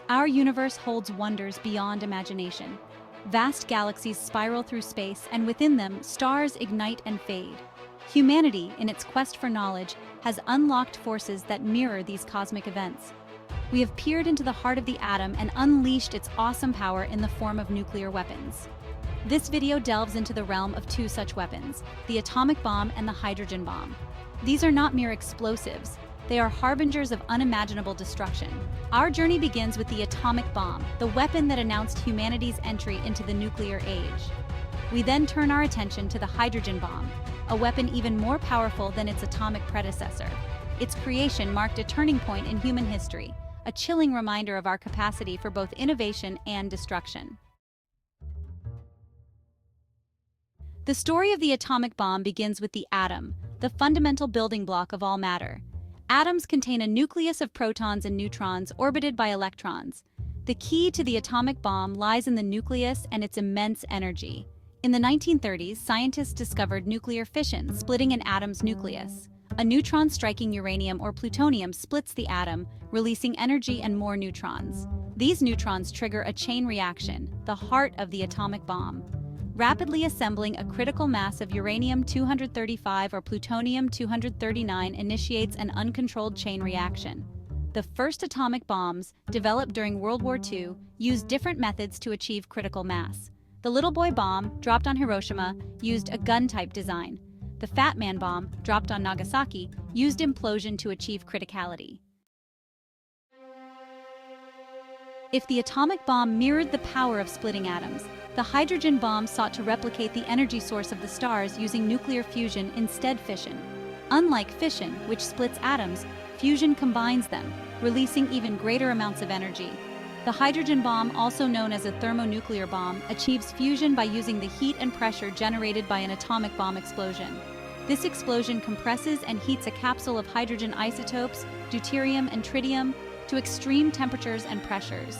Our universe holds wonders beyond imagination. Vast galaxies spiral through space, and within them, stars ignite and fade. Humanity, in its quest for knowledge, has unlocked forces that mirror these cosmic events. We have peered into the heart of the atom and unleashed its awesome power in the form of nuclear weapons. This video delves into the realm of two such weapons, the atomic bomb and the hydrogen bomb. These are not mere explosives. They are harbingers of unimaginable destruction. Our journey begins with the atomic bomb, the weapon that announced humanity's entry into the nuclear age. We then turn our attention to the hydrogen bomb, a weapon even more powerful than its atomic predecessor. Its creation marked a turning point in human history, a chilling reminder of our capacity for both innovation and destruction. The story of the atomic bomb begins with the atom, the fundamental building block of all matter. Atoms contain a nucleus of protons and neutrons orbited by electrons. The key to the atomic bomb lies in the nucleus and its immense energy. In the 1930s, scientists discovered nuclear fission, splitting an atom's nucleus. A neutron striking uranium or plutonium splits the atom, releasing energy and more neutrons. These neutrons trigger a chain reaction, the heart of the atomic bomb. Rapidly assembling a critical mass of uranium-235 or plutonium-239 initiates an uncontrolled chain reaction. The first atomic bombs, developed during World War II, used different methods to achieve critical mass. The Little Boy bomb, dropped on Hiroshima, used a gun-type design. The Fat Man bomb, dropped on Nagasaki, used implosion to achieve criticality. If the atomic bomb mirrored the power of splitting atoms, the hydrogen bomb sought to replicate the energy source of the stars using nuclear fusion instead fission. Unlike fission, which splits atoms, fusion combines them, releasing even greater amounts of energy. The hydrogen bomb, also known as a thermonuclear bomb, achieves fusion by using the heat and pressure generated by an atomic bomb explosion. This explosion compresses and heats a capsule of hydrogen isotopes, deuterium and tritium, to extreme temperatures and pressures.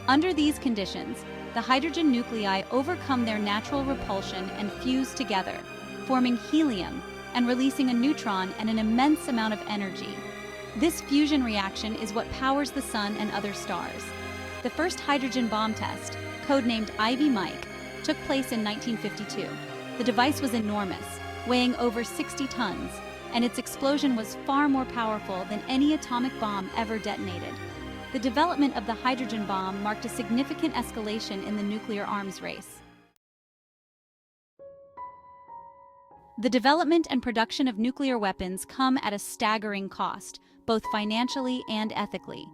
Under these conditions, the hydrogen nuclei overcome their natural repulsion and fuse together, forming helium and releasing a neutron and an immense amount of energy. This fusion reaction is what powers the sun and other stars. The first hydrogen bomb test, codenamed Ivy Mike, took place in 1952. The device was enormous, weighing over 60 tons, and its explosion was far more powerful than any atomic bomb ever detonated. The development of the hydrogen bomb marked a significant escalation in the nuclear arms race. The development and production of nuclear weapons come at a staggering cost, both financially and ethically.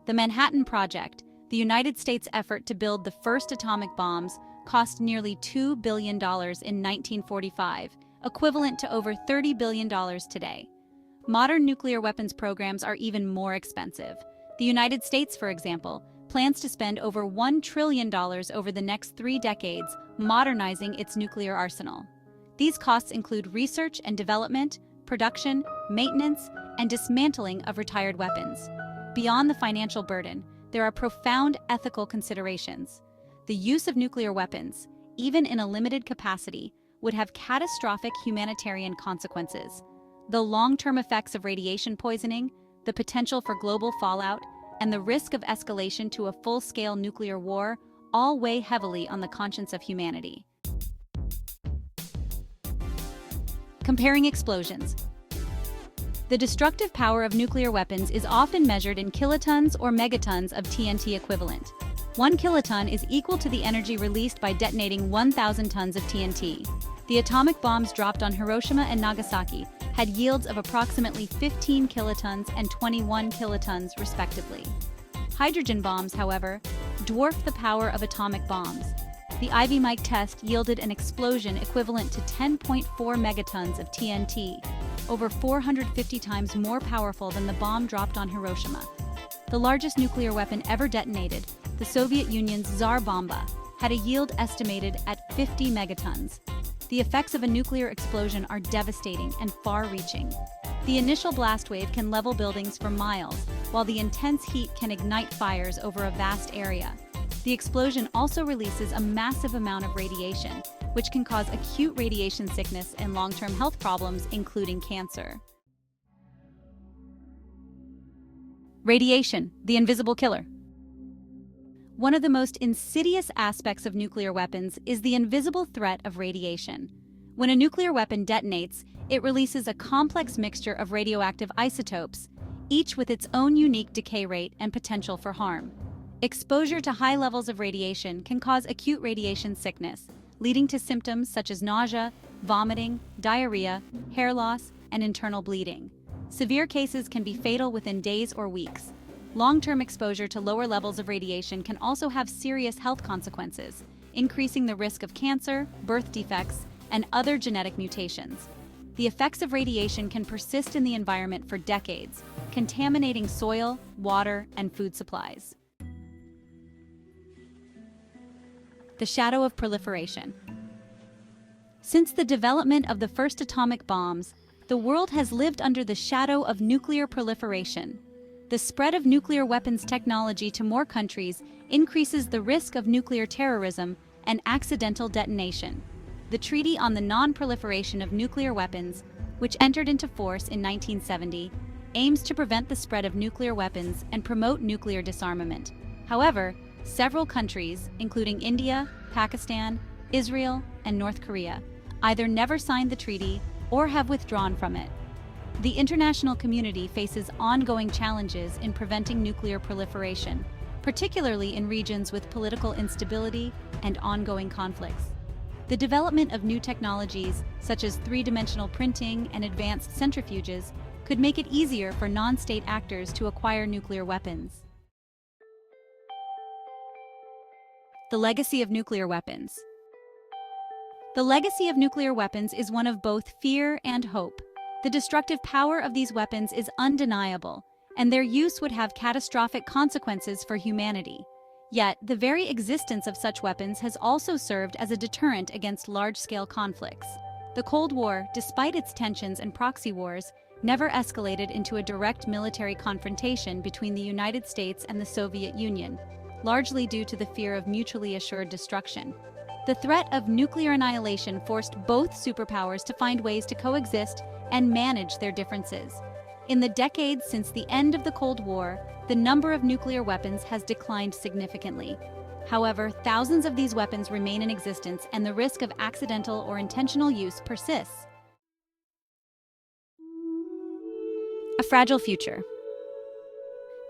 The Manhattan Project, the United States' effort to build the first atomic bombs, cost nearly $2 billion in 1945, equivalent to over $30 billion today. Modern nuclear weapons programs are even more expensive. The United States, for example, plans to spend over $1 trillion over the next 3 decades modernizing its nuclear arsenal. These costs include research and development, production, maintenance, and dismantling of retired weapons. Beyond the financial burden, there are profound ethical considerations. The use of nuclear weapons, even in a limited capacity, would have catastrophic humanitarian consequences. The long-term effects of radiation poisoning, the potential for global fallout, and the risk of escalation to a full-scale nuclear war all weigh heavily on the conscience of humanity. Comparing explosions. The destructive power of nuclear weapons is often measured in kilotons or megatons of TNT equivalent. 1 kiloton is equal to the energy released by detonating 1,000 tons of TNT. The atomic bombs dropped on Hiroshima and Nagasaki had yields of approximately 15 kilotons and 21 kilotons, respectively. Hydrogen bombs, however, dwarf the power of atomic bombs. The Ivy Mike test yielded an explosion equivalent to 10.4 megatons of TNT, over 450 times more powerful than the bomb dropped on Hiroshima. The largest nuclear weapon ever detonated, the Soviet Union's Tsar Bomba, had a yield estimated at 50 megatons. The effects of a nuclear explosion are devastating and far-reaching. The initial blast wave can level buildings for miles, while the intense heat can ignite fires over a vast area. The explosion also releases a massive amount of radiation, which can cause acute radiation sickness and long-term health problems, including cancer. Radiation, the invisible killer. One of the most insidious aspects of nuclear weapons is the invisible threat of radiation. When a nuclear weapon detonates, it releases a complex mixture of radioactive isotopes, each with its own unique decay rate and potential for harm. Exposure to high levels of radiation can cause acute radiation sickness, leading to symptoms such as nausea, vomiting, diarrhea, hair loss, and internal bleeding. Severe cases can be fatal within days or weeks. Long-term exposure to lower levels of radiation can also have serious health consequences, increasing the risk of cancer, birth defects, and other genetic mutations. The effects of radiation can persist in the environment for decades, contaminating soil, water, and food supplies. The shadow of proliferation. Since the development of the first atomic bombs, the world has lived under the shadow of nuclear proliferation. The spread of nuclear weapons technology to more countries increases the risk of nuclear terrorism and accidental detonation. The Treaty on the Non-Proliferation of Nuclear Weapons, which entered into force in 1970, aims to prevent the spread of nuclear weapons and promote nuclear disarmament. However, several countries, including India, Pakistan, Israel, and North Korea, either never signed the treaty or have withdrawn from it. The international community faces ongoing challenges in preventing nuclear proliferation, particularly in regions with political instability and ongoing conflicts. The development of new technologies, such as three-dimensional printing and advanced centrifuges, could make it easier for non-state actors to acquire nuclear weapons. The legacy of nuclear weapons. The legacy of nuclear weapons is one of both fear and hope. The destructive power of these weapons is undeniable, and their use would have catastrophic consequences for humanity. Yet, the very existence of such weapons has also served as a deterrent against large-scale conflicts. The Cold War, despite its tensions and proxy wars, never escalated into a direct military confrontation between the United States and the Soviet Union, largely due to the fear of mutually assured destruction. The threat of nuclear annihilation forced both superpowers to find ways to coexist and manage their differences. In the decades since the end of the Cold War, the number of nuclear weapons has declined significantly. However, thousands of these weapons remain in existence, and the risk of accidental or intentional use persists. A fragile future.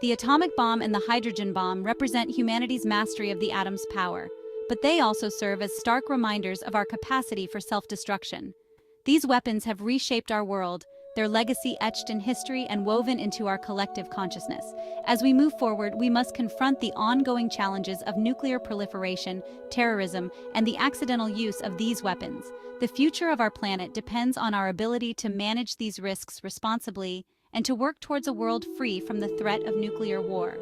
The atomic bomb and the hydrogen bomb represent humanity's mastery of the atom's power, but they also serve as stark reminders of our capacity for self-destruction. These weapons have reshaped our world, their legacy etched in history and woven into our collective consciousness. As we move forward, we must confront the ongoing challenges of nuclear proliferation, terrorism, and the accidental use of these weapons. The future of our planet depends on our ability to manage these risks responsibly and to work towards a world free from the threat of nuclear war.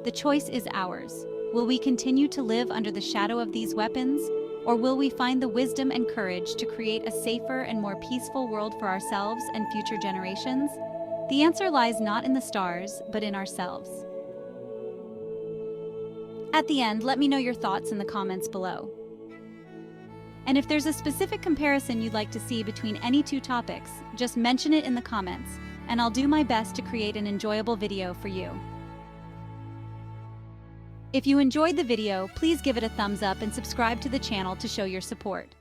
The choice is ours. Will we continue to live under the shadow of these weapons, or will we find the wisdom and courage to create a safer and more peaceful world for ourselves and future generations? The answer lies not in the stars, but in ourselves. At the end, let me know your thoughts in the comments below. And if there's a specific comparison you'd like to see between any two topics, just mention it in the comments, and I'll do my best to create an enjoyable video for you. If you enjoyed the video, please give it a thumbs up and subscribe to the channel to show your support.